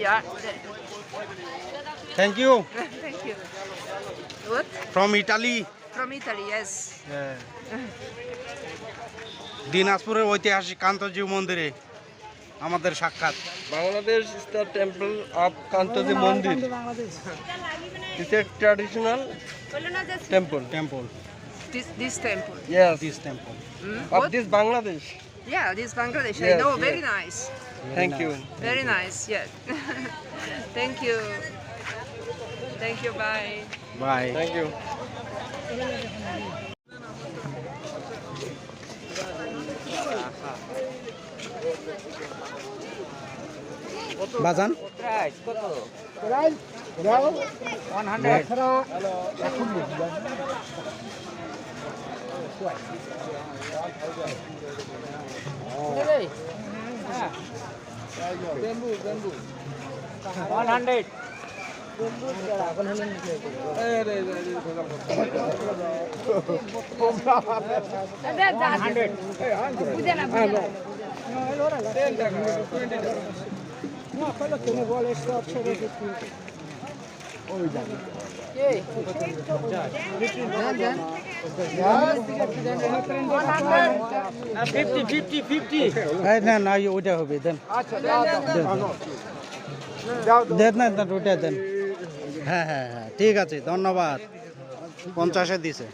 Yeah. Thank you. Thank you. What? From Italy. From Italy, yes. দিনাজপুরের ঐতিহাসিক কান্তজি মন্দিরে আমাদের সাক্ষাৎ। Bangladesh is the temple of Kantaji Mandir. It's a traditional temple. Temple This temple. Yes, this temple of What? this Bangladesh. Yeah, this Bangladesh. I Yes, know, yes. very nice. Thank you. Very nice, yeah. Thank you. Thank you, bye. Bye. Thank you. বাজান না না ওইটা হবে দেন দেন না ওইটা দেন। হ্যাঁ হ্যাঁ হ্যাঁ ঠিক আছে ধন্যবাদ। 50-এ দিছে।